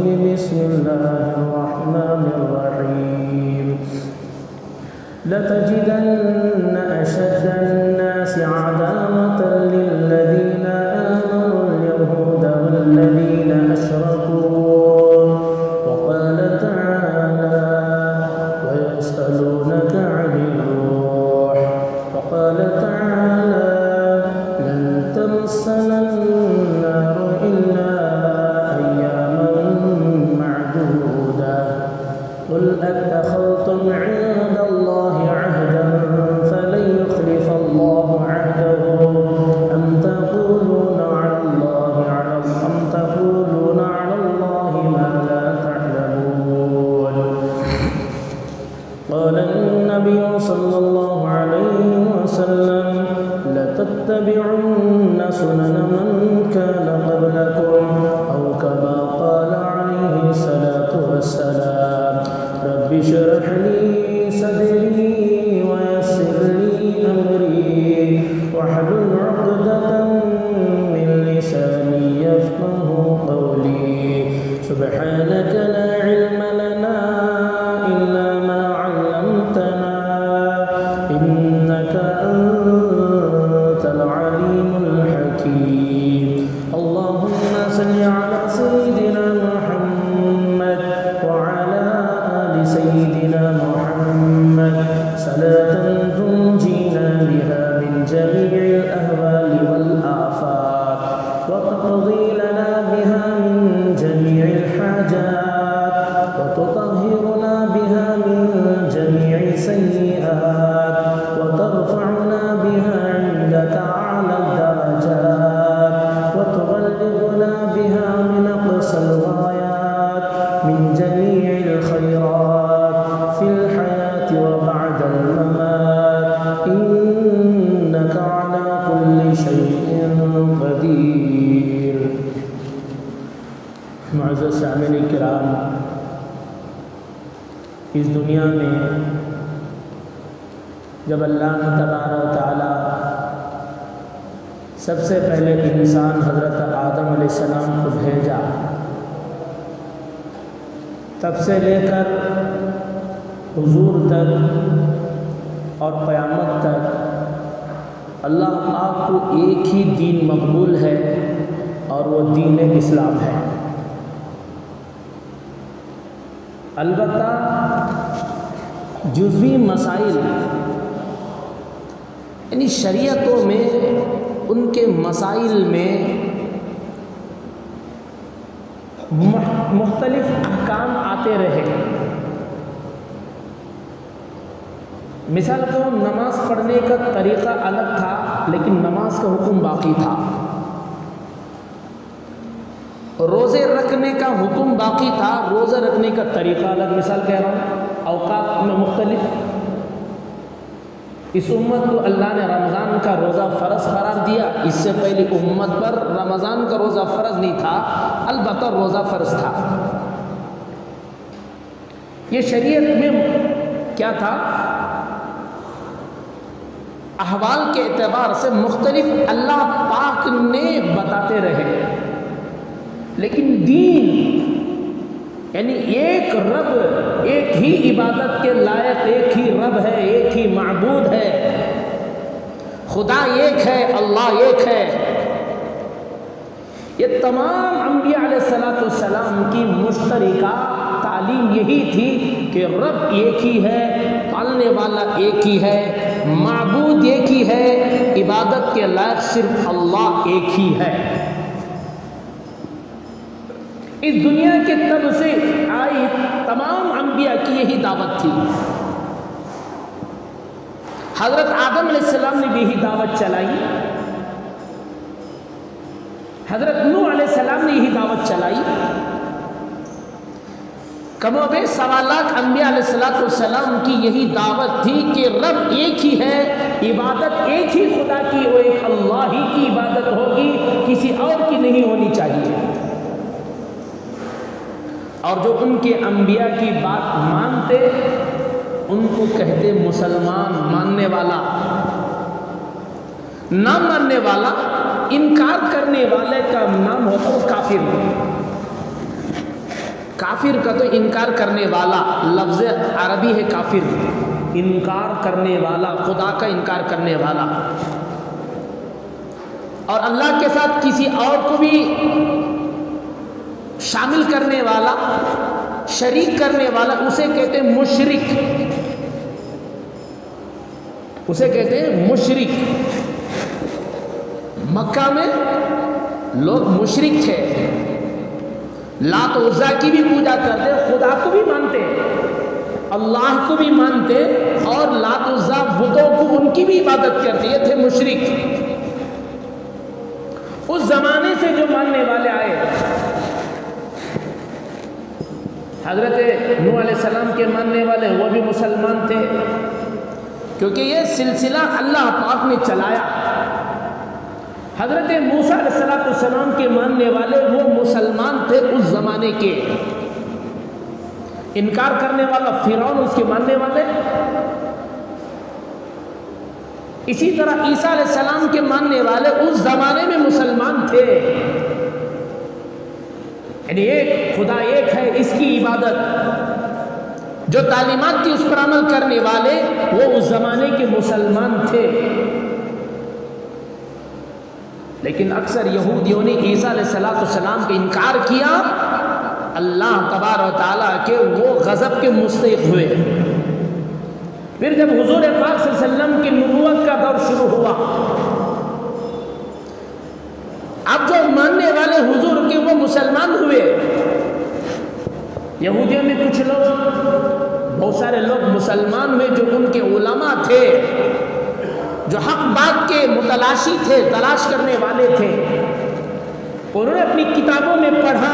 الرجيم بسم الله الرحمن الرحيم لتجدن أشد الناس عداوة للذين آمنوا اليهود والذين أشركوا وقال تعالى ويسألونك عن الروح وقال تعالى لن تمسنا النار إلا أياما معدودة قل أتخذتم عند الله عهدا فلن يخلف الله عهده أم تقولون على الله ما لا تعلمون قال النبي صلى الله عليه وسلم لتتبعن سنن من كان قبلكم أو كما قال عليه الصلاة والسلام رب اشرح لي صدري ويسر لي أمري واحلل عقدة من لساني يفقه قولي سبحانك لا علم لنا إلا ما علمتنا إنك أنت العليم الحكيم اللهم صل على سيدنا محمد وعلى آل سيدنا محمد صلاة تنجينا بها من جميع الأهوال والآفات وتقضي لنا بها من جميع الحاجات وتطهرنا بها من جميع السيئات وترفعنا بها عندك أعلى الدرجات وتبلغنا بها من أقصى الغايات من جميع الخيرات في الحياة وبعد الممات إنك على كل شيء قدير معزز سامعین کرام، اس دنیا میں جب اللہ تبارک و تعالی سب سے پہلے انسان حضرت آدم علیہ السلام کو بھیجا، تب سے لے کر حضور تک اور قیامت تک اللہ پاک کو ایک ہی دین مقبول ہے اور وہ دین اسلام ہے۔ البتہ جزوی مسائل یعنی شریعتوں میں ان کے مسائل میں مختلف احکام آتے رہے۔ مثال کو نماز پڑھنے کا طریقہ الگ تھا لیکن نماز کا حکم باقی تھا، روزے رکھنے کا حکم باقی تھا، روزہ رکھنے کا طریقہ الگ۔ مثال کہہ رہا ہوں، اوقات میں مختلف۔ اس امت کو اللہ نے رمضان کا روزہ فرض قرار دیا، اس سے پہلے امت پر رمضان کا روزہ فرض نہیں تھا، البتہ روزہ فرض تھا۔ یہ شریعت میں کیا تھا؟ احوال کے اعتبار سے مختلف اللہ پاک نے بتاتے رہے، لیکن دین یعنی ایک رب، ایک ہی عبادت کے لائق ایک ہی رب ہے، ایک ہی معبود ہے، خدا ایک ہے، اللہ ایک ہے۔ یہ تمام انبیاء علیہ السلام کی مشترکہ تعلیم یہی تھی کہ رب ایک ہی ہے، پالنے والا ایک ہی ہے، معبود ایک ہی ہے، عبادت کے لائق صرف اللہ ایک ہی ہے۔ اس دنیا کے تب سے آئی تمام انبیاء کی یہی دعوت تھی۔ حضرت آدم علیہ السلام نے بھی یہی دعوت چلائی، حضرت نوح علیہ السلام نے یہی دعوت چلائی، کم و بیش 1.25 لاکھ انبیاء علیہ السلام کی یہی دعوت تھی کہ رب ایک ہی ہے، عبادت ایک ہی خدا کی، وہ ایک اللہ ہی کی عبادت ہوگی، کسی اور کی نہیں ہونی چاہیے۔ اور جو ان کے انبیاء کی بات مانتے ان کو کہتے مسلمان، ماننے والا۔ نہ ماننے والا، انکار کرنے والے کا نام ہوتا وہ کافر۔ کافر کا تو انکار کرنے والا لفظ عربی ہے کافر، انکار کرنے والا، خدا کا انکار کرنے والا، اور اللہ کے ساتھ کسی اور کو بھی شامل کرنے والا، شریک کرنے والا، اسے کہتے ہیں مشرک، اسے کہتے ہیں مشرک۔ مکہ میں لوگ مشرک تھے، لات و عزا کی بھی پوجا کرتے، خدا کو بھی مانتے، اللہ کو بھی مانتے، اور لات و عزا بتوں کو ان کی بھی عبادت کرتے، یہ تھے مشرک۔ اس زمانے سے جو ماننے والے آئے، حضرت نوح علیہ السلام کے ماننے والے وہ بھی مسلمان تھے، کیونکہ یہ سلسلہ اللہ پاک نے چلایا۔ حضرت موسیٰ علیہ السلام کے ماننے والے وہ مسلمان تھے اس زمانے کے، انکار کرنے والا فرعون اس کے ماننے والے۔ اسی طرح عیسیٰ علیہ السلام کے ماننے والے اس زمانے میں مسلمان تھے، یعنی ایک خدا ایک ہے، اس کی عبادت، جو تعلیمات تھی اس پر عمل کرنے والے وہ اس زمانے کے مسلمان تھے۔ لیکن اکثر یہودیوں نے عیسیٰ علیہ السلام کا انکار کیا، اللہ تبارک و تعالیٰ کے وہ غضب کے مستحق ہوئے۔ پھر جب حضور پاک صلی اللہ علیہ وسلم کی نبوت کا دور شروع ہوا، اب جو ماننے والے حضور کے وہ مسلمان ہوئے۔ یہودیوں میں کچھ لوگ، بہت سارے لوگ مسلمان ہوئے جو ان کے علماء تھے، جو حق بات کے متلاشی تھے، تلاش کرنے والے تھے۔ انہوں نے اپنی کتابوں میں پڑھا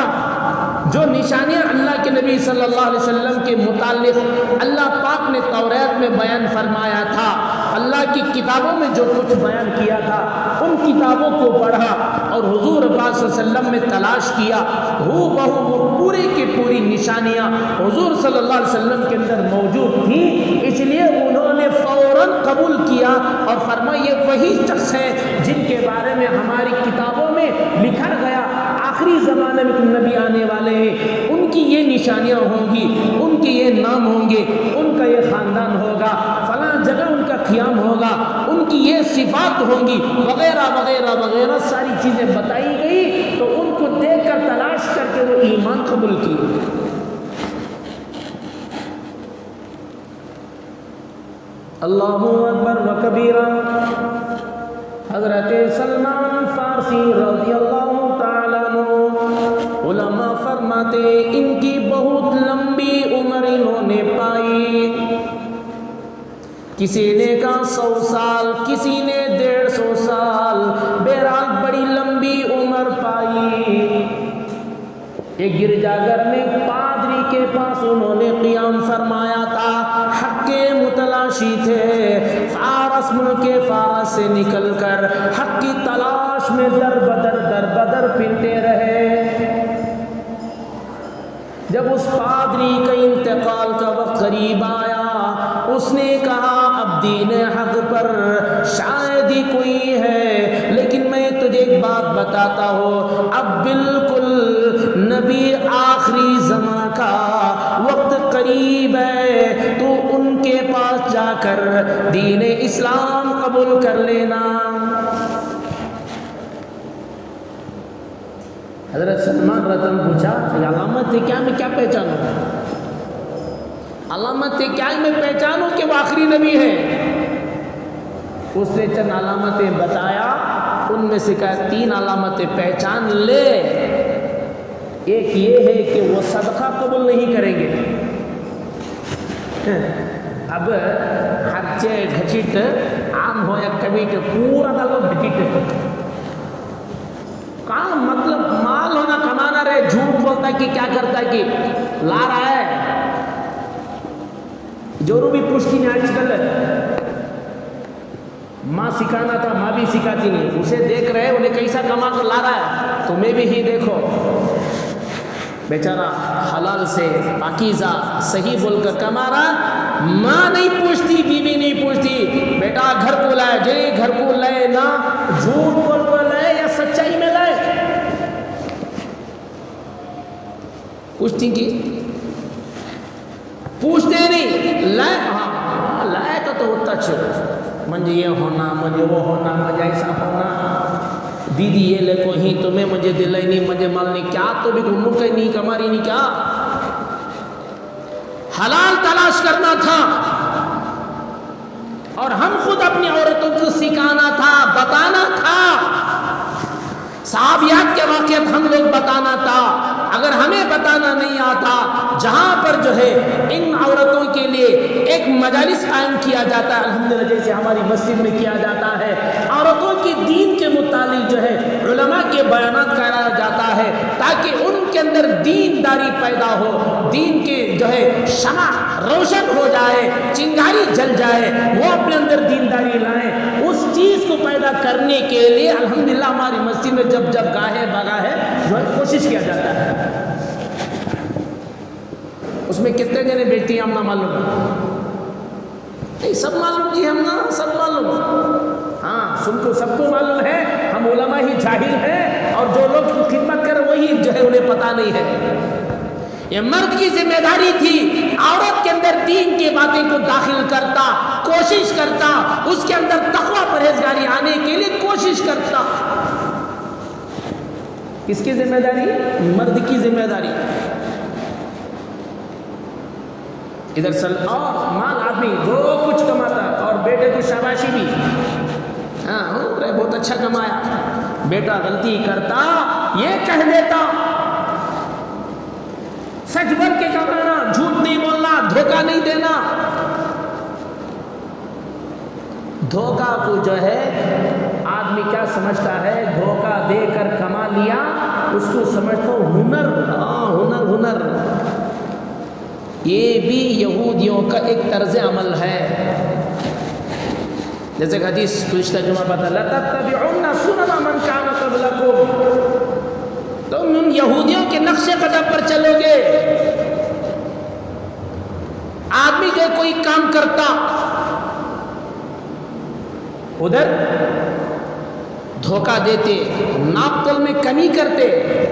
جو نشانیاں اللہ کے نبی صلی اللہ علیہ وسلم کے متعلق اللہ پاک نے توریت میں بیان فرمایا تھا، اللہ کی کتابوں میں جو کچھ بیان کیا تھا، ان کتابوں کو پڑھا اور حضور پاک صلی اللہ علیہ وسلم میں تلاش کیا، ہو بہو وہ پورے کی پوری نشانیاں حضور صلی اللہ علیہ وسلم کے اندر موجود تھیں۔ اس لیے انہوں نے فوراً قبول کیا اور فرمایا یہ وہی شخص ہے جن کے بارے میں ہماری کتابوں میں لکھا گیا، آخری زمانے میں نبی آنے والے ہیں، ان کی یہ نشانیاں ہوں گی، ان کے یہ نام ہوں گے، ان کا یہ خاندان ہوگا، فلاں جگہ ان کا قیام ہوگا، ان کی یہ صفات ہوں گی، وغیرہ وغیرہ وغیرہ ساری چیزیں بتائی گئی۔ تو ان کو دیکھ کر تلاش کر کے وہ ایمان قبول کیے۔ اللہ اکبر و کبیرہ۔ حضرت سلمان فارسی رضی اللہ تعالیٰ عنہ علماء فرماتے ان کی بہت لمبی عمر انہوں نے پائی، کسی نے کہا 100 سال، کسی نے 150 سال، بہرحال بڑی لمبی عمر پائی۔ ایک گرجا گھر میں پادری کے پاس انہوں نے قیام فرمایا تھا، حق کے متلاشی تھے، فارس ملک فارس سے نکل کر حق کی تلاش میں در بدر پھرتے رہے۔ جب اس پادری کا انتقال کا وقت قریب آیا، اس نے کہا اب دین حق پر شاید ہی کوئی ہے، لیکن میں تجھے ایک بات بتاتا ہوں، اب بالکل نبی آخری زمان کا وقت قریب ہے، تو ان کے پاس جا کر دین اسلام قبول کر لینا۔ حضرت سلمان رتن پوچھا علامت ہے کیا، میں کیا پہچانوں؟ علامت ہے کیا میں پہچانوں کہ وہ آخری نبی ہے؟ اس نے چند علامتیں بتایا، ان میں سے کہا 3 علامتیں پہچان لے۔ ایک یہ ہے کہ وہ صدقہ قبول نہیں کریں گے۔ اب خرچے گھچٹ عام ہو یا کبیٹ پورا دلو گھچٹ، کام مطلب مال ہونا کمانا رہے، جھوٹ بولتا ہے کہ کیا کرتا ہے کہ لا رہا ہے۔ جو بھی پوچھتی نہیں آج کل، ماں سکھانا تھا ماں بھی سکھاتی نہیں، اسے دیکھ رہے انہیں کیسا کما کر لا رہا ہے، تمہیں بھی ہی دیکھو۔ بیچارہ حلال سے پاکیزہ صحیح بول کر کما رہا، ماں نہیں پوچھتی، بیوی نہیں پوچھتی، بیٹا گھر کو لائے، جی گھر کو لائے نا، جھوٹ بول کر لائے یا سچائی میں لائے۔ پوچھتی کی پوچھتے نہیں لائق تو ہوتا مجھے یہ ہونا مجھے وہ ہونا مجھے ایسا ہونا دیدی یہ لے کو ہی تمہیں مجھے دلائی نہیں مجھے مال نہیں کیا تو بھی گھوموں کا نہیں کماری نہیں کیا حلال تلاش کرنا تھا اور ہم خود اپنی عورتوں کو سکھانا تھا بتانا تھا صحابیات کے واقعات ہم لوگ بتانا تھا اگر ہمیں بتانا نہیں آتا جہاں پر جو ہے ان عورتوں کے لیے ایک مجالس قائم کیا جاتا ہے الحمدللہ جیسے ہماری مسجد میں کیا جاتا ہے عورتوں کی دین کے متعلق جو ہے علماء کے بیانات کرایا جاتا ہے تاکہ ان کے اندر دینداری پیدا ہو دین کے جو ہے شمع روشن ہو جائے چنگاری جل جائے وہ اپنے اندر دینداری لائیں اس چیز کو پیدا کرنے کے لیے الحمدللہ ہماری مسجد میں جب گاہے بگاہے جو ہے کوشش کیا جاتا ہے اس میں کتنے جنے بیٹی ہیں ہم نہ معلوم نہیں سب معلوم جی ہم نہ سب معلوم ہاں سب کو معلوم ہے ہم علماء ہی جاہل ہیں اور جو لوگ خدمت کریں وہی جو ہے انہیں پتہ نہیں ہے یہ مرد کی ذمہ داری تھی عورت کے اندر دین کی باتیں کو داخل کرتا کوشش کرتا اس کے اندر تقوی پرہیزگاری آنے کے لیے کوشش کرتا کس کی ذمہ داری مرد کی ذمہ داری ادھر اور مال آدمی جو کچھ کماتا اور بیٹے کو شاباشی بھی ہاں بہت اچھا کمایا بیٹا غلطی کرتا یہ کہہ دیتا سچ بول کے کمانا جھوٹ نہیں بولنا دھوکہ نہیں دینا دھوکہ کو جو ہے آدمی کیا سمجھتا ہے دھوکہ دے کر کما لیا اس کو سمجھتا ہنر ہنر یہ بھی یہودیوں کا ایک طرز عمل ہے جیسے کہ حدیث گزشتہ جمعہ پتہ لَتَتَّبِعُنَّ سُنَنَ مَنْ كَانَ قَبْلَكُمْ تم ان یہودیوں کے نقش قدم پر چلو گے آدمی جو کوئی کام کرتا ادھر دھوکہ دیتے ناپ تول میں کمی کرتے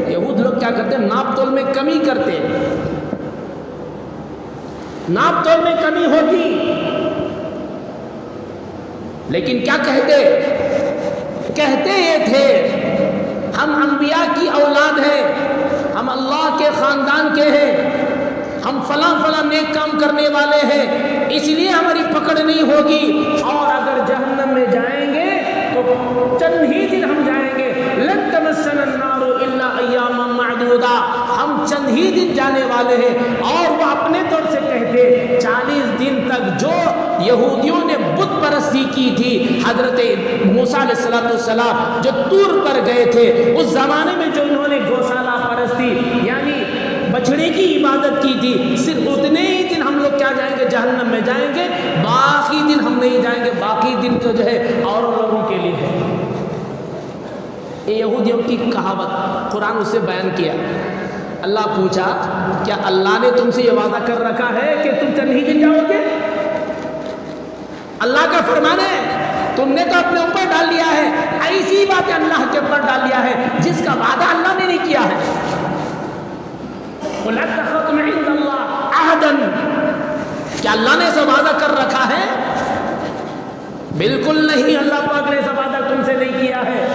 یہود لوگ کیا کرتے ناپ تول میں کمی کرتے ناپ تول میں کمی ہوتی لیکن کیا کہتے یہ تھے ہم انبیاء کی اولاد ہیں ہم اللہ کے خاندان کے ہیں ہم فلاں نیک کام کرنے والے ہیں اس لیے ہماری پکڑ نہیں ہوگی اور اگر جہنم میں جائیں گے تو چند ہی دن ہم جائیں گے لن تمسنا النار الا ایاما معدودا ہم چند ہی دن جانے والے ہیں اور وہ اپنے طور سے کہتے 40 دن تک جو یہودیوں نے بت پرستی کی تھی حضرت موسیٰ علیہ السلام جو طور پر گئے تھے اس زمانے میں جو انہوں نے گوشالہ پرستی یعنی بچڑے کی عبادت کی تھی صرف اتنے ہی دن ہم لوگ کیا جائیں گے جہنم میں جائیں گے باقی دن ہم نہیں جائیں گے باقی دن تو جو ہے اور لوگوں کے لیے ہے یہ یہودیوں کی کہاوت قرآن اسے بیان کیا اللہ پوچھا کیا اللہ نے تم سے یہ وعدہ کر رکھا ہے کہ تم چند ہی دن جاؤ گے اللہ کا فرمان ہے تم نے تو اپنے اوپر ڈال لیا ہے ایسی باتیں اللہ کے اوپر ڈال لیا ہے جس کا وعدہ اللہ نے نہیں کیا ہے وَلَتَّخَذْتُمْ عِنْدَ اللَّهِ عَهْدًا کیا اللہ نے ایسا وعدہ کر رکھا ہے بالکل نہیں اللہ پاک نے ایسا وعدہ تم سے نہیں کیا ہے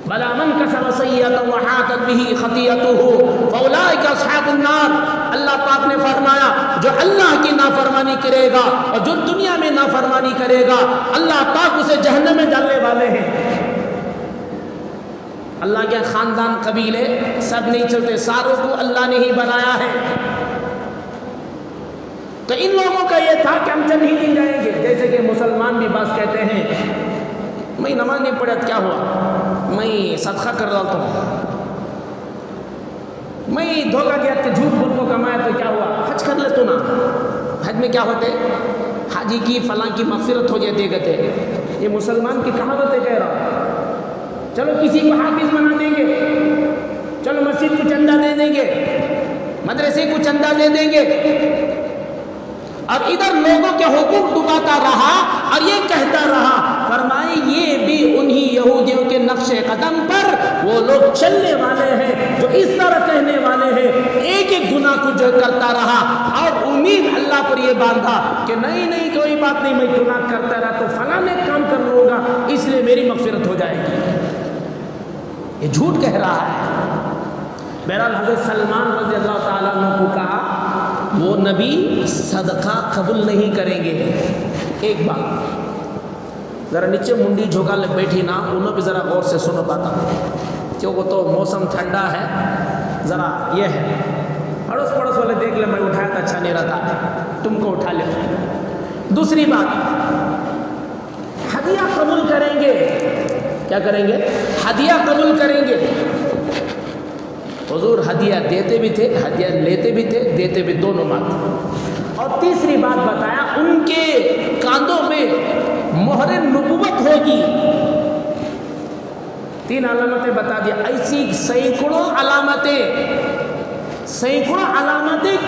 بَلَا مَنْ كَسَبَ سَيِّئَةً وَحَاقَتْ بِهِ خَطِيئَتُهُ فَأُولَٰئِكَ أَصْحَابُ النَّارِ اللہ پاک نے فرمایا جو اللہ کی نافرمانی کرے گا اور جو دنیا میں نافرمانی کرے گا اللہ پاک اسے جہنم میں ڈالنے والے ہیں اللہ کے خاندان قبیلے سب نہیں چلتے ساروں کو اللہ نے ہی بنایا ہے تو ان لوگوں کا یہ تھا کہ ہم چند ہی دن جائیں گے جیسے کہ مسلمان بھی بعض کہتے ہیں میں نماز نہیں پڑھا کیا ہوا میں صدقہ کر رہا ہوں میں دھوکہ دیا کہ جھوٹ بول کو کمایا تو کیا ہوا حج کر لے تو نا حج میں کیا ہوتے حاجی کی فلاں کی مغفرت ہو جاتی کہتے یہ مسلمان کی کہاوت ہے کہہ رہا چلو کسی کو حافظ بنا دیں گے چلو مسجد کو چندہ دے دیں گے مدرسے کو چندہ دے دیں گے اور ادھر لوگوں کے حقوق ڈباتا رہا اور یہ کہتا رہا فرمائے یہ بھی انہی یہودیوں کے نقش قدم پر وہ لوگ چلنے والے ہیں جو اس بےچارہ کہنے والے ہیں، ایک ایک گناہ کو جو کرتا رہا اور امید اللہ پر یہ باندھا کہ نہیں کوئی بات نہیں، میں گناہ کرتا رہا تو فلاں کام کر لوں گا، اس لیے میری مغفرت ہو جائے گی. یہ جھوٹ کہہ رہا ہے. بہرحال حضرت سلمان رضی اللہ تعالیٰ عنہ کو کہا وہ نبی صدقہ قبول نہیں کریں گے. ایک بات ذرا نیچے منڈی جھوکا لے بیٹھی نا، انہوں بھی ذرا غور سے سنو پاتا کہ وہ تو موسم ٹھنڈا ہے، ذرا یہ ہے اڑوس پڑوس والے دیکھ لے، میں اٹھایا تو اچھا نہیں رہتا، تم کو اٹھا لے. دوسری بات، ہدیہ قبول کریں گے. کیا کریں گے؟ ہدیہ قبول کریں گے. حضور ہدیہ دیتے بھی تھے، ہدیہ لیتے بھی تھے، دیتے بھی، دونوں بات. اور تیسری بات بتایا ان کے کاندھوں میں مہر نبوت ہوگی. 3 علامتیں بتا دیا. ایسی سینکڑوں علامتیں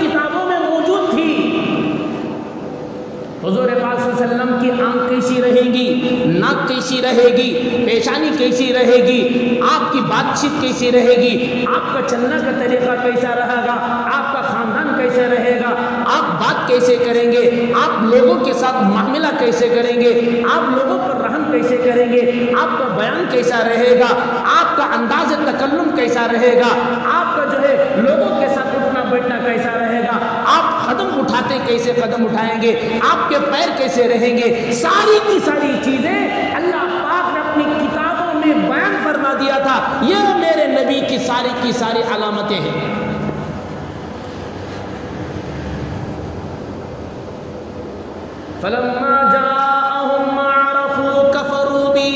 کتابوں میں موجود تھی. حضور پاک صلی اللہ علیہ وسلم کی آنکھ کیسی رہے گی، ناک کیسی رہے گی، پیشانی کیسی رہے گی، آپ کی بات چیت کیسی رہے گی، آپ کا چلنا کا طریقہ کیسا رہے گا، آپ کا خاندان کیسے رہے گا، آپ بات کیسے کریں گے، آپ لوگوں کے ساتھ معاملہ کیسے کریں گے، آپ لوگوں پر رحم کیسے کریں گے، آپ کا بیان کیسا رہے گا، آپ کا انداز تکلم کیسا رہے گا، آپ کا جو ہے لوگوں کے ساتھ اٹھنا بیٹھنا کیسا رہے گا، آپ قدم اٹھاتے کیسے قدم اٹھائیں گے، آپ کے پیر کیسے رہیں گے. ساری کی ساری چیزیں اللہ پاک نے اپنی کتابوں میں بیان فرما دیا تھا. یہ میرے نبی کی ساری علامتیں ہیں. فلما جاءهم ما عرفوا كفروا به.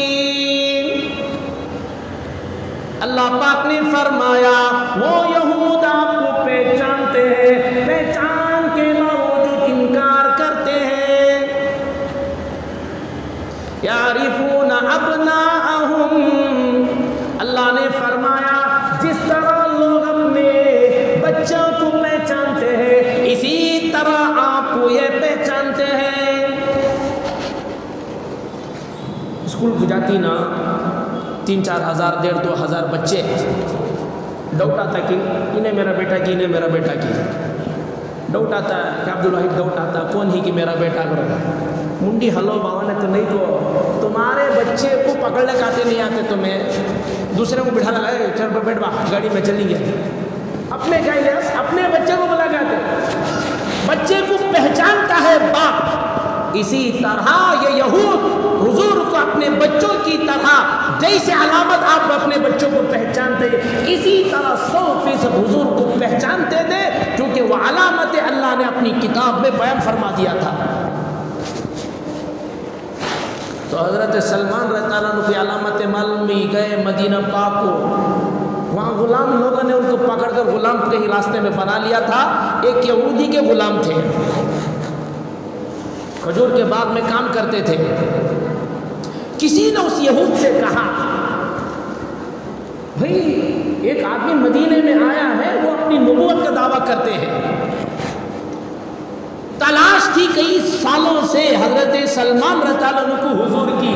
اللہ پاک نے فرمایا وہ یہود آپ کو پہچانتے ہیں، پہچان کے باوجود انکار کرتے ہیں. یعرفون ابناءہم. اللہ نے فرمایا جس طرح لوگ اپنے بچوں کو پہچانتے ہیں اسی طرح آپ کو یہ پہچانتے ہیں. اسکول کو جاتی نا 3-4 ہزار 1,500 2,000 بچے، ڈاؤٹ آتا کہ انہیں میرا بیٹا کی، انہیں میرا بیٹا کی. ڈاؤٹ آتا ہے کہ عبدالواحد، ڈاؤٹ آتا ہے کون ہی کہ میرا بیٹا کرو. منڈی ہلو بابا نے تو نہیں تو تمہارے بچے کو پکڑنے کے آتے نہیں آتے، تمہیں دوسرے کو بٹھا لگائے چل بیٹھ با گاڑی میں چلی گیا. اپنے کیا لحاظ اپنے بچے کو بلا گاتے، بچے کو پہچانتا ہے باپ. اسی طرح یہ یہود حضور کو اپنے بچوں کی طرح جیسے علامت آپ اپنے بچوں کو پہچانتے اسی طرح 100% حضور کو پہچانتے تھے، کیونکہ وہ علامت اللہ نے اپنی کتاب میں بیان فرما دیا تھا. تو حضرت سلمان رضی اللہ عنہ کی علامت معلوم ہوئی. گئے مدینہ پاک کو، وہاں غلام لوگوں نے ان کو پکڑ کر غلام کہیں راستے میں بنا لیا تھا. ایک یہودی کے غلام تھے، کھجور کے باغ میں کام کرتے تھے. کسی نے اس یہود سے کہا بھئی ایک آدمی مدینے میں آیا ہے، وہ اپنی نبوت کا دعویٰ کرتے ہیں. تلاش تھی کئی سالوں سے حضرت سلمان رضی اللہ عنہ کو حضور کی،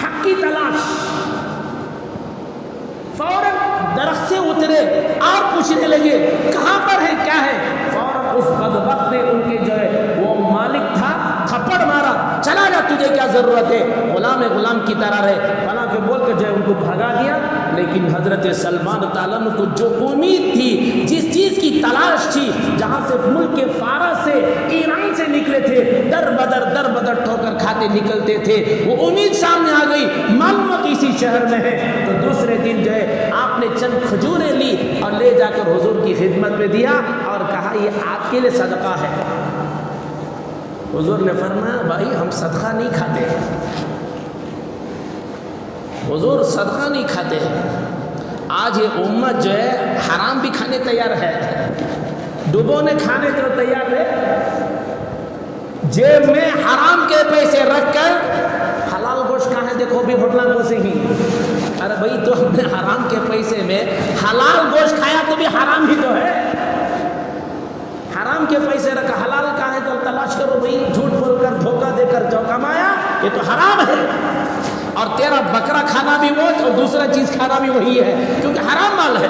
حق کی تلاش. فوراً درخت سے اترے اور پوچھنے لگے کہاں پر ہے، کیا ہے. فوراً اس بدبخت نے ان کے جو ہے وہ مالک تھا تھپڑ مارا، چلا جا تجھے کیا ضرورت ہے، غلام کی طرح رہے فلاں کے بول کے جو ہے ان کو بھگا دیا. لیکن حضرت سلمان تعالیٰ عنہ کو جو امید تھی، جس چیز کی تلاش تھی، جہاں سے ملک فارس سے ایران سے نکلے تھے، در بدر ٹھوکر کھاتے نکلتے تھے، وہ امید سامنے آ گئی. معلوم کسی شہر میں ہے. تو دوسرے دن جو ہے آپ نے چند کھجوریں لی اور لے جا کر حضور کی خدمت میں دیا اور کہا یہ آپ کے لیے صدقہ ہے. حضور نے فرمایا بھائی ہم صدقہ نہیں کھاتے، حضور صدقہ نہیں کھاتے ہیں. آج یہ امت جو ہے حرام بھی کھانے تیار ہے، ڈبونے کھانے تو تیار ہے. جیب میں حرام کے پیسے رکھ کر حلال گوشت کہاں ہے دیکھو بھی ہوٹلوں کو سے ہی. ارے بھائی تو ہم نے حرام کے پیسے میں حلال گوشت کھایا تو بھی حرام ہی تو ہے. حرام کے پیسے رکھا، حلال کہاں ہے تو تلاش کرو بھائی. جھوٹ بول کر دھوکہ دے کر جو کمایا یہ تو حرام ہے. اور تیرا بکرا کھانا بھی وہ اور دوسرا چیز کھانا بھی وہی ہے، کیونکہ حرام مال ہے.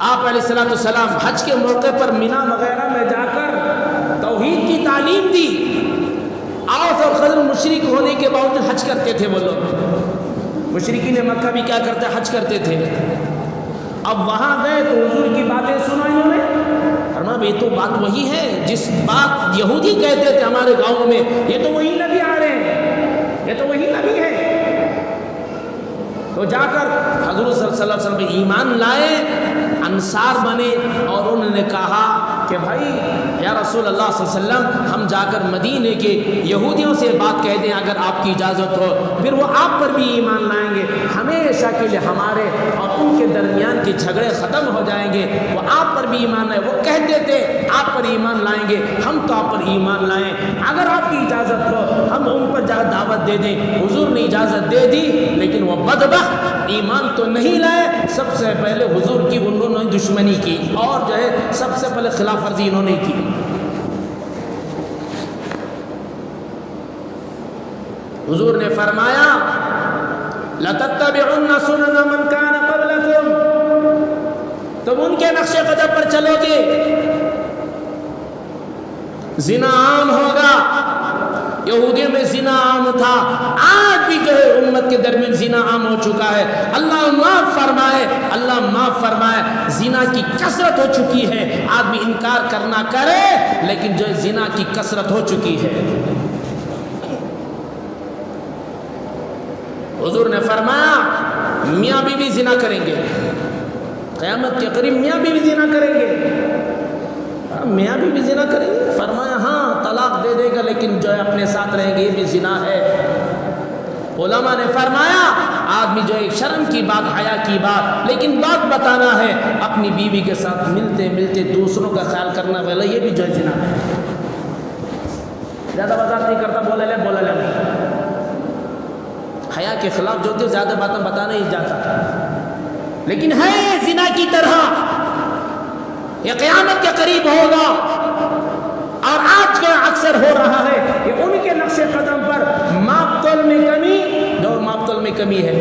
آپ علیہ السلام حج کے موقع پر مینا وغیرہ میں جا کر توحید کی تعلیم دی. اوس اور خزرج مشرک ہونے کے باوجود حج کرتے تھے وہ لوگ. مشرکین مکہ بھی کیا کرتے؟ حج کرتے تھے. اب وہاں گئے تو حضور کی باتیں سنائی انہوں نے. فرمایا یہ تو بات وہی ہے جس بات یہودی کہتے تھے ہمارے گاؤں میں، یہ تو وہی نبی آ رہے ہیں، یہ تو وہی نبی ہے. تو جا کر حضور صلی اللہ علیہ وسلم ایمان لائے، انصار بنے، اور انہوں نے کہا کہ بھائی یا رسول اللہ صلی اللہ علیہ وسلم ہم جا کر مدینے کے یہودیوں سے بات کہہ دیں اگر آپ کی اجازت ہو، پھر وہ آپ پر بھی ایمان لائیں گے، ہمیشہ کے لیے ہمارے اور ان کے درمیان کے جھگڑے ختم ہو جائیں گے. وہ آپ پر بھی ایمان لائیں، وہ کہتے تھے آپ پر ایمان لائیں گے، ہم تو آپ پر ایمان لائیں، اگر آپ کی اجازت ہو ہم ان پر جا دعوت دے دیں. حضور نے اجازت دے دی، لیکن وہ بدبخت ایمان تو نہیں لائے. سب سے پہلے حضور کی انہوں نے دشمنی کی، اور جو ہے سب سے پہلے خلاف ورزی انہوں نے کی. حضور نے فرمایا لَتَتَّبِعُنَّ سُنَنَ مَنْ كَانَ قَبْلَكُمْ، تم ان کے نقش قدم پر چلو گے. زنا عام ہوگا، یہودیوں میں زنا عام تھا، آج بھی جو ہے امت کے درمیان زنا عام ہو چکا ہے. اللہ معاف فرمائے، اللہ معاف فرمائے. زنا کی کثرت ہو چکی ہے، آدمی انکار کرنا کرے لیکن جو زنا کی کثرت ہو چکی ہے. حضور نے فرمایا میاں بیوی زنا کریں گے، قیامت کے قریب میاں بیوی زنا کریں گے. میاں بیوی زنا کریں گے؟ فرمایا ہاں طلاق دے دے گا لیکن جو ہے اپنے ساتھ رہیں گے، یہ بھی زنا ہے. علماء نے فرمایا آدمی جو ایک شرم کی بات، حیا کی بات، لیکن بات بتانا ہے، اپنی بیوی کے ساتھ ملتے ملتے دوسروں کا خیال کرنا والا، یہ بھی جو ہے زنا ہے. زیادہ وضاحت نہیں کرتا، بولا لے نہیں. حیا کے خلاف جو ہوتے زیادہ باتیں بتانا ہی جاتا، لیکن ہے زنا کی طرح. یہ قیامت کے قریب ہوگا، اور آج کا اکثر ہو رہا ہے کہ ان کے نقش قدم پر ماپ تول میں کمی، جو ماپ تول میں کمی ہے.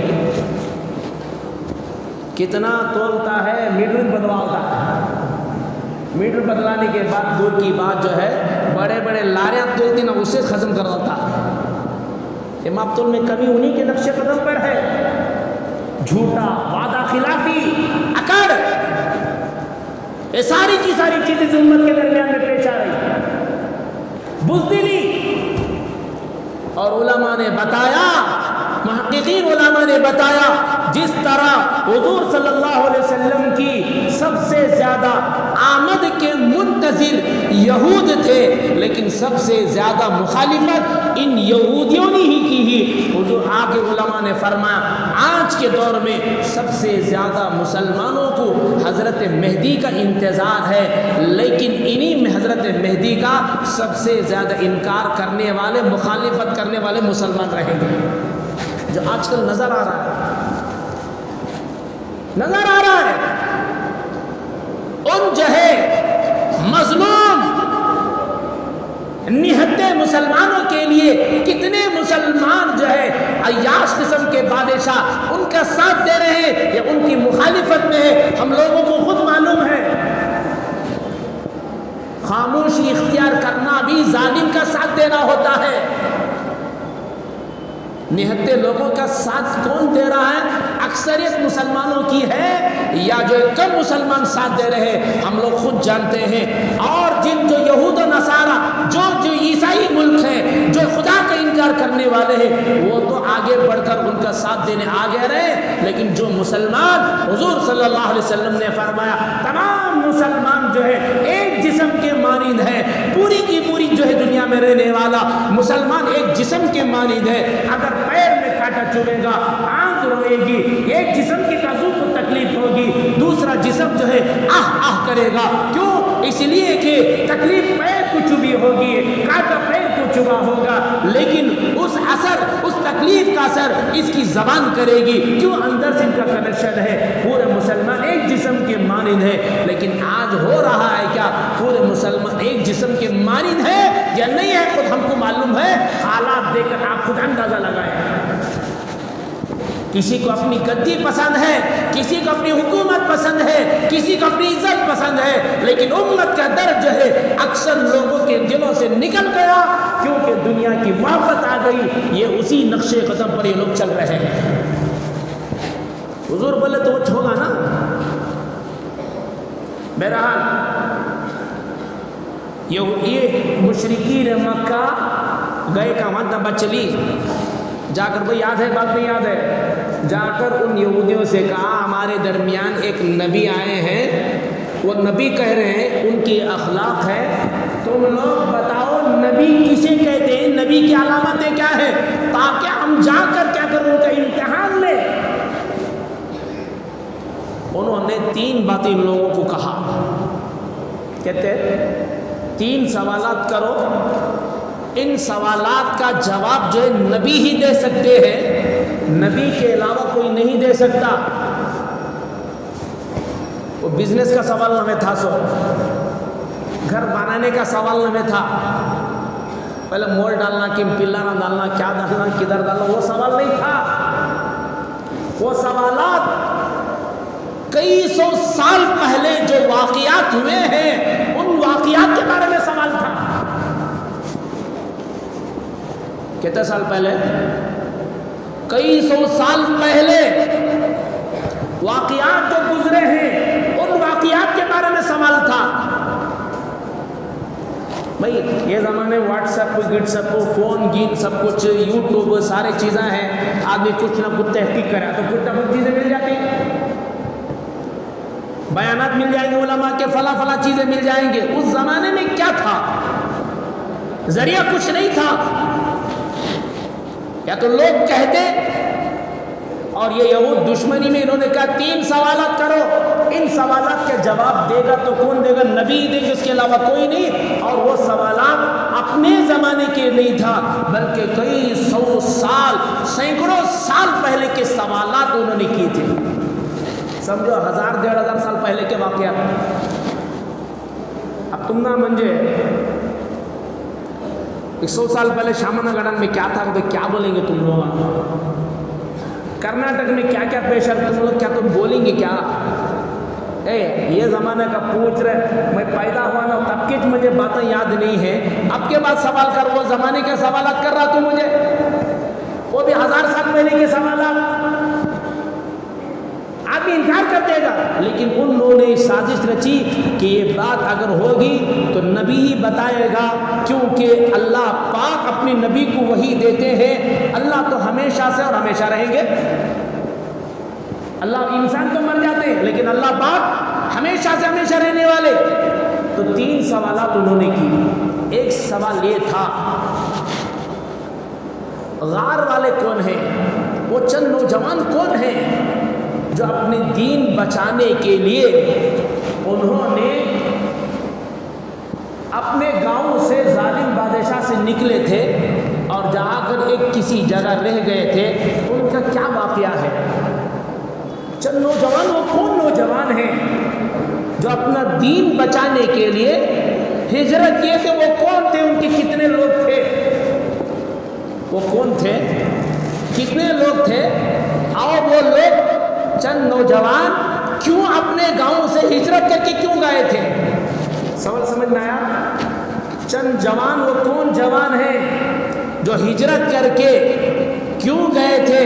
کتنا تولتا ہے، میٹر بدلواتا ہے. میٹر بدلانے کے بعد دور کی بات جو ہے بڑے بڑے لاریاں تولتی نا، اسے ختم کر دیتا ہے. یہ ماپ تول میں کمی انہی کے نقش قدم پر ہے. جھوٹا، وعدہ خلافی، اکڑ، یہ ساری کی ساری چیزیں امت کے درمیان میں پیش آ رہی. بزدلی. اور علماء نے بتایا، محققین علماء نے بتایا، جس طرح حضور صلی اللہ علیہ وسلم کی سب سے زیادہ آمد کے منتظر یہود تھے، لیکن سب سے زیادہ مخالفت ان یہودیوں نے ہی کی ہی. حضور آگے علماء نے فرمایا آج کے دور میں سب سے زیادہ مسلمانوں کو حضرت مہدی کا انتظار ہے، لیکن انہی میں حضرت مہدی کا سب سے زیادہ انکار کرنے والے، مخالفت کرنے والے مسلمان رہیں گے. جو آج کل نظر آ رہا ہے، نظر آ رہا ہے، ان جو ہے مظلوم نہتے مسلمانوں کے لیے کتنے مسلمان جو ہے عیاش قسم کے بادشاہ ان کا ساتھ دے رہے ہیں یا ان کی مخالفت میں ہے، ہم لوگوں کو خود معلوم ہے. خاموشی اختیار کرنا بھی ظالم کا ساتھ دینا ہوتا ہے. نہتے لوگوں کا ساتھ کون دے رہا ہے؟ اکثریت مسلمانوں کی ہے یا جو کم مسلمان ساتھ دے رہے ہیں ہم لوگ خود جانتے ہیں. اور جن جو یہود و نصارہ جو عیسائی ملک ہیں، جو خدا کا انکار کرنے والے ہیں، وہ تو آگے بڑھ کر ان کا ساتھ دینے آگے رہے. لیکن جو مسلمان، حضور صلی اللہ علیہ وسلم نے فرمایا تمام مسلمان جو ہے ایک جسم کے مانند ہے. پوری کی پوری جو ہے دنیا میں رہنے والا مسلمان ایک جسم کے مانند ہے. اگر پیر میں کانٹا چبھے گا، آنکھ روئے گی، ایک جسم کی عضو کو تکلیف ہوگی، دوسرا جسم جو ہے آہ کرے گا. کیوں؟ اس لیے کہ تکلیف پیر کو چبھی ہوگی، کانٹا پیر کو چبھا ہوگا، لیکن اس اثر، اس تکلیف کا اثر اس کی زبان کرے گی. کیوں؟ اندر سے ان کا کنیکشن ہے. پورے مسلمان ایک جسم کے مانند ہے. لیکن آج ہو رہا ہے کیا؟ پورے مسلمان ایک جسم کے مانند ہے یا نہیں ہے خود ہم کو معلوم ہے. حالات دیکھ کر آپ خود اندازہ لگائیں کسی کو اپنی گدی پسند ہے، کسی کو اپنی حکومت پسند ہے، کسی کو اپنی عزت پسند ہے، لیکن امت کا درد جو ہے اکثر لوگوں کے دلوں سے نکل گیا کیونکہ دنیا کی محبت آ گئی۔ یہ اسی نقش قدم پر یہ لوگ چل رہے ہیں۔ حضور بولے تو وہ ہوگا نا۔ بہرحال یہ مشرکین مکہ گئے کا وہاں چلی جا کر، بھئی یاد ہے بات نہیں یاد ہے، جا کر ان یہودیوں سے کہا ہمارے درمیان ایک نبی آئے ہیں، وہ نبی کہہ رہے ہیں ان کی اخلاق ہے، تم لوگ بتاؤ نبی کسے کہتے ہیں، نبی کی علامتیں کیا ہیں، تاکہ ہم جا کر کیا کریں ان کا امتحان لیں۔ انہوں نے 3 باتیں ان لوگوں کو کہا، کہتے 3 سوالات کرو، ان سوالات کا جواب جو ہے نبی ہی دے سکتے ہیں، نبی کے علاوہ کوئی نہیں دے سکتا۔ وہ بزنس کا سوال نہ تھا، سو گھر بنانے کا سوال نہ تھا، پہلے مول ڈالنا کہ پلا نہ ڈالنا، کیا ڈالنا کدھر ڈالنا، وہ سوال نہیں تھا۔ وہ سوالات کئی سو سال پہلے جو واقعات ہوئے ہیں ان واقعات کے بارے میں سوال تھا۔ کتنے سال پہلے؟ کئی سو سال پہلے واقعات جو گزرے ہیں ان واقعات کے بارے میں سوال تھا۔ بھئی یہ زمانے واٹس ایپ گیٹس ایپ فون گیت سب کچھ یوٹیوب سارے چیزیں ہیں، آدمی کچھ نہ کچھ تحقیق کرا تو کچھ نہ کچھ چیزیں مل جاتی ہیں، بیانات مل جائیں گے علماء کے، فلاں چیزیں مل جائیں گے۔ اس زمانے میں کیا تھا؟ ذریعہ کچھ نہیں تھا، یا تو لوگ کہتے، اور یہ یہود دشمنی میں انہوں نے کہا 3 سوالات کرو، ان سوالات کے جواب دے گا تو کون دے گا؟ نبی دے گا، اس کے علاوہ کوئی نہیں۔ اور وہ سوالات اپنے زمانے کے نہیں تھا بلکہ کئی سو سال، سینکڑوں سال پہلے کے سوالات انہوں نے کیے تھے، سمجھو 1000-1500 سال پہلے کے واقعات۔ اب تم نہ منجے 100 سال پہلے شامنا گڑن میں کیا تھا، تو کیا بولیں گے تم لوگ؟ کرناٹک میں کیا کیا پیش ہے، تم لوگ کیا تم بولیں گے کیا؟ یہ زمانہ کا پوچھ رہے، میں پیدا ہوا نا تب کی مجھے باتیں یاد نہیں ہیں، اب کے بعد سوال کر، وہ زمانے کے سوالات کر رہا تو مجھے، وہ بھی 1000 سال پہلے کے سوالات، آدمی انکار کر دے گا۔ لیکن ان لوگوں نے سازش رچی کہ یہ بات اگر ہوگی تو نبی ہی بتائے گا، کیونکہ اللہ پاک اپنے نبی کو وحی دیتے ہیں، اللہ تو ہمیشہ سے اور ہمیشہ رہیں گے، اللہ انسان تو مر جاتے ہیں لیکن اللہ پاک ہمیشہ سے ہمیشہ رہنے والے۔ تو 3 سوالات انہوں نے کی۔ ایک سوال یہ تھا، غار والے کون ہیں؟ وہ چند نوجوان کون ہیں جو اپنے دین بچانے کے لیے انہوں نے اپنے گاؤں سے ظالم بادشاہ سے نکلے تھے اور جا کر ایک کسی جگہ رہ گئے تھے، ان کا کیا واقعہ ہے؟ چند نوجوان، وہ کون نوجوان ہیں جو اپنا دین بچانے کے لیے ہجرت کیے تھے؟ وہ کون تھے؟ ان کے کتنے لوگ تھے؟ وہ کون تھے؟ کتنے لوگ تھے؟ اور وہ لوگ چند نوجوان کیوں اپنے گاؤں سے ہجرت کر کے کیوں گئے تھے؟ سوال سمجھ میں آیا؟ چند جوان، وہ کون جوان ہیں جو ہجرت کر کے کیوں گئے تھے،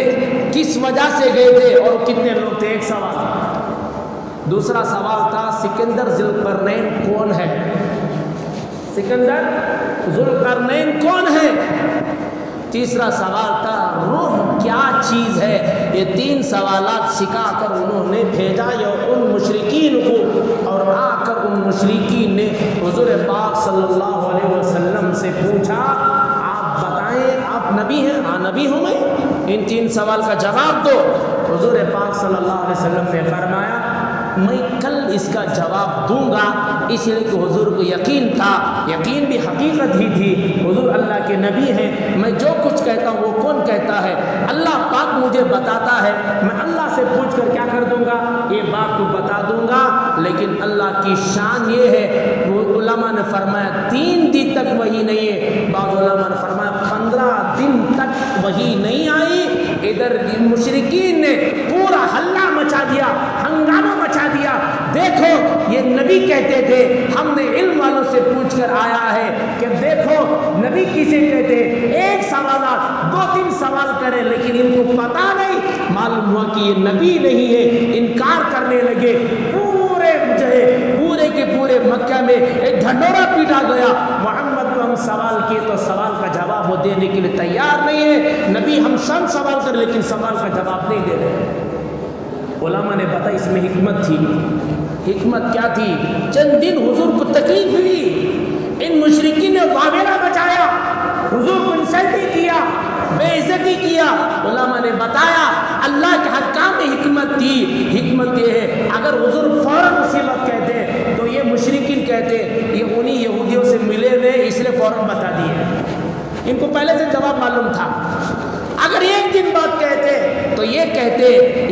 کس وجہ سے گئے تھے، اور کتنے لوگ تھے؟ ایک سوال۔ دوسرا سوال تھا سکندر ذوالقرنین کون ہے؟ سکندر ذوالقرنین کون ہے؟ تیسرا سوال تھا روح کیا چیز ہے؟ یہ 3 سوالات سکھا کر انہوں نے بھیجا ان مشرکین کو، اور آ کر ان مشرکین نے حضور پاک صلی اللہ علیہ وسلم سے پوچھا آپ بتائیں آپ نبی ہیں؟ ہاں نبی ہوں میں، ان 3 سوال کا جواب دو۔ حضور پاک صلی اللہ علیہ وسلم نے فرمایا میں کل اس کا جواب دوں گا، اس لیے کہ حضور کو یقین تھا، یقین بھی حقیقت ہی تھی، حضور اللہ کے نبی ہیں، میں جو کچھ کہتا ہوں وہ کون کہتا ہے؟ اللہ پاک مجھے بتاتا ہے، میں اللہ سے پوچھ کر کیا کر دوں گا؟ یہ بات کو بتا دوں گا۔ لیکن اللہ کی شان یہ ہے، وہ علماء نے فرمایا 3 دن تک وحی نہیں ہے، بعض علماء نے فرمایا 15 دن تک وحی نہیں آئی، ادھر مشرکین نے پورا ہلہ مچا دیا، ہنگامہ مچا دیا، دیکھو یہ نبی کہتے تھے ہم نے علم والوں سے پوچھ کر آیا ہے کہ دیکھو نبی کسے کہتے، ایک سوالات 2-3 سوال کرے لیکن ان کو پتا نہیں، معلوم ہوا کہ یہ نبی نہیں ہے، انکار کرنے لگے۔ پورے کے پورے مکہ میں ایک ڈھنڈورا پیٹا گیا، محمد کو ہم سوال کیے تو سوال کا جواب وہ دینے کے لیے تیار نہیں ہے، نبی ہم سب سوال کر لیکن سوال کا جواب نہیں دے رہے۔ علماء نے بتا اس میں حکمت تھی۔ حکمت کیا تھی؟ چند دن حضور کو تکلیف ہوئی، ان مشرکین نے واویلا بچایا، حضور کو انسلٹ کیا، بے عزتی کیا۔ علماء نے بتایا اللہ کے حکام میں حکمت تھی۔ حکمت یہ ہے اگر حضور فوراً اسی وقت کہتے تو یہ مشرکین کہتے یہ انہی یہودیوں سے ملے ہوئے اس لیے فوراً بتا دیے، ان کو پہلے سے جواب معلوم تھا۔ اگر ایک دن بعد کہتے تو یہ کہتے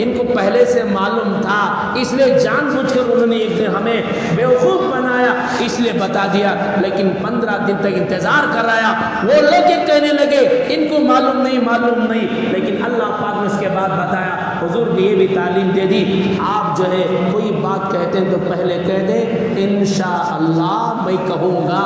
ان کو پہلے سے معلوم تھا اس لیے جان بوجھ کر انہوں نے ایک دن ہمیں بیوقوف بنایا اس لیے بتا دیا، لیکن 15 دن تک انتظار کرایا۔ وہ لوگ یہ کہنے لگے ان کو معلوم نہیں، لیکن اللہ پاک نے اس کے بعد بتایا۔ حضور نے یہ بھی تعلیم دے دی آپ جو ہے کوئی بات کہتے ہیں تو پہلے کہہ دیں انشاءاللہ میں کہوں گا،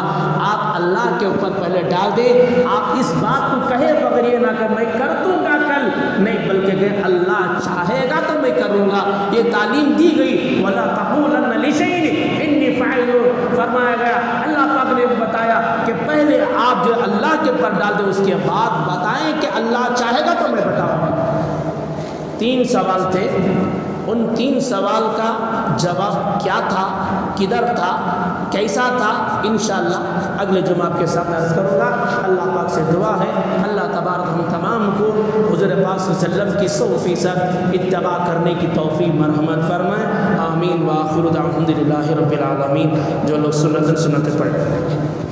آپ اللہ کے اوپر پہلے ڈال دیں، آپ اس بات کو کہے بغیر یہ نہ کہ میں کر دوں گا کل، نہیں بلکہ کہ اللہ چاہے گا تو میں کروں گا۔ یہ تعلیم دی گئی وَلَا تَقُولَنَّ لِشَيْءٍ إِنِّي فَاعِلٌ، فرمایا گیا اللہ پاک نے بتایا کہ پہلے آپ جو اللہ کے اوپر ڈال دیں اس کے بعد بتائیں کہ اللہ چاہے گا تو میں بتاؤں گا۔ 3 سوال تھے، ان 3 سوال کا جواب کیا تھا، کدھر تھا، کیسا تھا، انشاءاللہ اگلے جمعہ آپ کے ساتھ عرض کروں گا۔ اللہ پاک سے دعا ہے اللہ تبارک ہم تمام کو حضور پاک صلی اللہ علیہ وسلم کی 100% اتباع کرنے کی توفیق مرحمت فرمائے، آمین۔ وآخر دعوانا الحمدللہ رب العالمین۔ جو لوگ سنتیں پڑھ رہے ہیں